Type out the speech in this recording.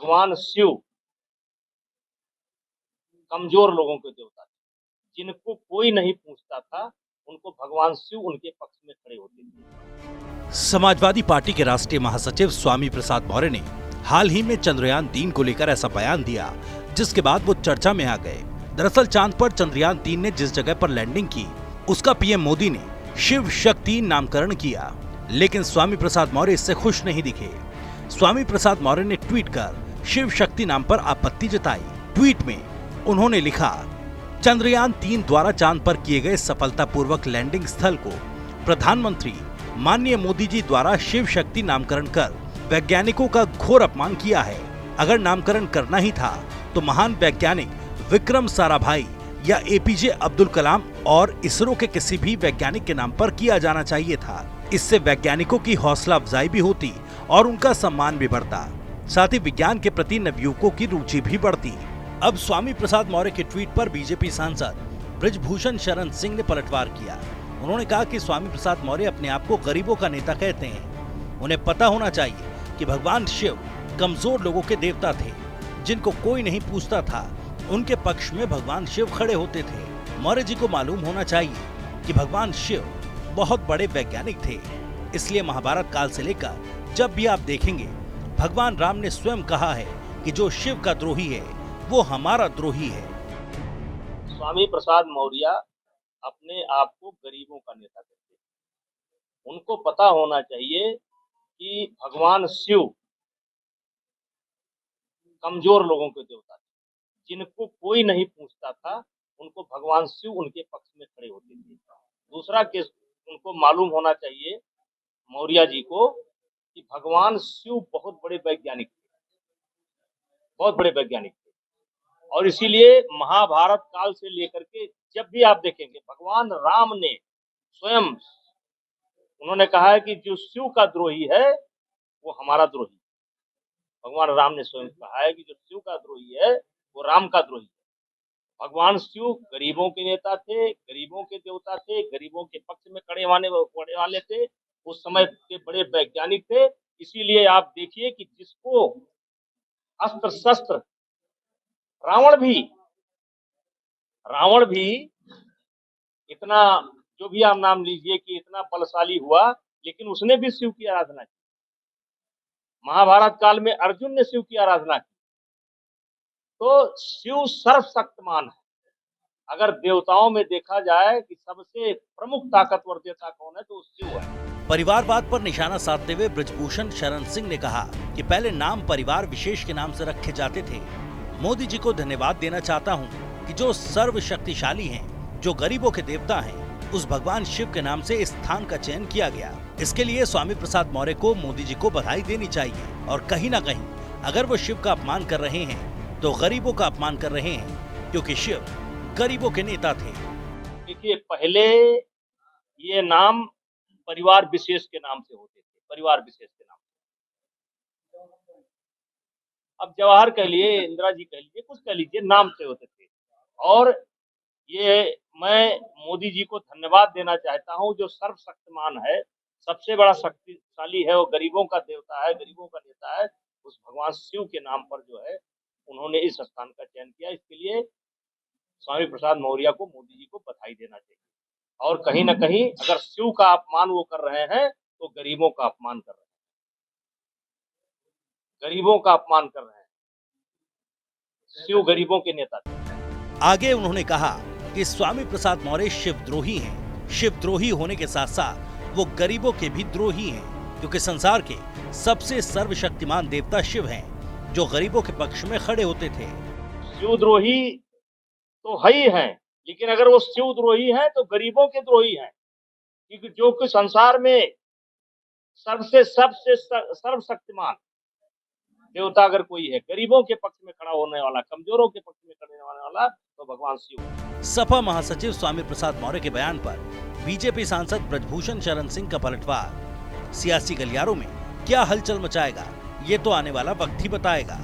भगवान शिव कमजोर लोगों के देवता थे, जिनको कोई नहीं पूछता था, उनको भगवान शिव उनके पक्ष में खड़े होते थे। समाजवादी पार्टी के राष्ट्रीय महासचिव स्वामी प्रसाद मौर्य ने हाल ही में चंद्रयान-3 को लेकर ऐसा बयान दिया, जिसके बाद वो चर्चा में आ गए। दरअसल चांद पर चंद्रयान-3 ने जिस जगह पर लैंडिंग की, उसका पीएम मोदी ने शिव शक्ति नामकरण किया, लेकिन स्वामी प्रसाद मौर्य इससे खुश नहीं दिखे। स्वामी प्रसाद मौर्य ने ट्वीट कर शिव शक्ति नाम पर आपत्ति जताई। ट्वीट में उन्होंने लिखा, चंद्रयान-3 द्वारा चांद पर किए गए सफलतापूर्वक लैंडिंग स्थल को प्रधानमंत्री माननीय मोदी जी द्वारा शिव शक्ति नामकरण कर वैज्ञानिकों का घोर अपमान किया है। अगर नामकरण करना ही था तो महान वैज्ञानिक विक्रम साराभाई या एपीजे अब्दुल कलाम और इसरो के किसी भी वैज्ञानिक के नाम पर किया जाना चाहिए था। इससे वैज्ञानिकों की हौसला अफजाई भी होती और उनका सम्मान भी बढ़ता, साथ ही विज्ञान के प्रति नवयुवकों की रुचि भी बढ़ती। अब स्वामी प्रसाद मौर्य के ट्वीट पर बीजेपी सांसद बृजभूषण शरण सिंह ने पलटवार किया। उन्होंने कहा कि स्वामी प्रसाद मौर्य अपने आप को गरीबों का नेता कहते हैं। उन्हें पता होना चाहिए कि भगवान शिव कमजोर लोगों के देवता थे, जिनको कोई नहीं पूछता था, उनके पक्ष में भगवान शिव खड़े होते थे। मौर्य जी को मालूम होना चाहिए कि भगवान शिव बहुत बड़े वैज्ञानिक थे, इसलिए महाभारत काल से लेकर जब भी आप देखेंगे, भगवान राम ने स्वयं कहा है कि जो शिव का द्रोही है वो हमारा द्रोही है। स्वामी प्रसाद मौर्य अपने आप को गरीबों का नेता कहते हैं। उनको पता होना चाहिए कि भगवान शिव कमजोर लोगों के देवता थे, जिनको कोई नहीं पूछता था, उनको भगवान शिव उनके पक्ष में खड़े होते थे। दूसरा केस उनको मालूम होना चाहिए मौर्य जी को कि भगवान शिव बहुत बड़े वैज्ञानिक थे, बहुत बड़े वैज्ञानिक थे, और इसीलिए महाभारत काल से लेकर के जब भी आप देखेंगे, भगवान राम ने स्वयं उन्होंने कहा है कि जो शिव का द्रोही है वो हमारा द्रोही। भगवान राम ने स्वयं कहा है कि जो शिव का द्रोही है वो राम का द्रोही है। भगवान शिव गरीबों के नेता थे, गरीबों के देवता थे, गरीबों के पक्ष में खड़े वाले थे, उस समय के बड़े वैज्ञानिक थे। इसीलिए आप देखिए कि जिसको अस्त्र शस्त्र रावण भी इतना, जो भी आप नाम लीजिए, कि इतना बलशाली हुआ, लेकिन उसने भी शिव की आराधना की। महाभारत काल में अर्जुन ने शिव की आराधना की। तो शिव सर्वशक्तिमान है। अगर देवताओं में देखा जाए कि सबसे प्रमुख ताकतवर देवता कौन है तो शिव है। परिवारवाद पर निशाना साधते हुए बृजभूषण शरण सिंह ने कहा कि पहले नाम परिवार विशेष के नाम से रखे जाते थे। मोदी जी को धन्यवाद देना चाहता हूं कि जो सर्वशक्तिशाली हैं, जो गरीबों के देवता हैं, उस भगवान शिव के नाम से इस स्थान का चयन किया गया। इसके लिए स्वामी प्रसाद मौर्य को मोदी जी को बधाई देनी चाहिए। और कहीं न कहीं अगर वो शिव का अपमान कर रहे हैं तो गरीबों का अपमान कर रहे हैं, क्योंकि शिव गरीबों के नेता थे। देखिए, पहले ये नाम परिवार विशेष के नाम से होते थे, परिवार विशेष के नाम से। अब जवाहर कह लिए, इंदिरा जी कह लीजिए, कुछ कह लीजिए, नाम से होते थे। और ये मैं मोदी जी को धन्यवाद देना चाहता हूँ, जो सर्वशक्तिमान है, सबसे बड़ा शक्तिशाली है, वो गरीबों का देवता है, गरीबों का नेता है, उस भगवान शिव के नाम पर जो है उन्होंने इस स्थान का चयन किया। इसके लिए स्वामी प्रसाद मौर्य को, मोदी जी को बधाई देना चाहिए। और कहीं न कहीं अगर शिव का अपमान वो कर रहे हैं तो गरीबों का अपमान कर रहे हैं, गरीबों का अपमान कर रहे हैं। शिव गरीबों के नेता थे। आगे उन्होंने कहा कि स्वामी प्रसाद मौर्य शिवद्रोही हैं। शिवद्रोही होने के साथ साथ वो गरीबों के भी द्रोही हैं, क्योंकि संसार के सबसे सर्वशक्तिमान देवता शिव हैं, जो गरीबों के पक्ष में खड़े होते थे। शिवद्रोही तो है ही हैं, लेकिन अगर वो शिवद्रोही हैं तो गरीबों के द्रोही हैं, क्योंकि जो कि संसार में सबसे सर्वशक्तिमान देवता अगर कोई है, गरीबों के पक्ष में खड़ा होने वाला, कमजोरों के पक्ष में खड़े होने वाला, तो भगवान शिव है। सपा महासचिव स्वामी प्रसाद मौर्य के बयान पर बीजेपी सांसद बृजभूषण शरण सिंह का पलटवार। सियासी गलियारों में क्या हलचल मचाएगा, ये तो आने वाला वक्त ही बताएगा।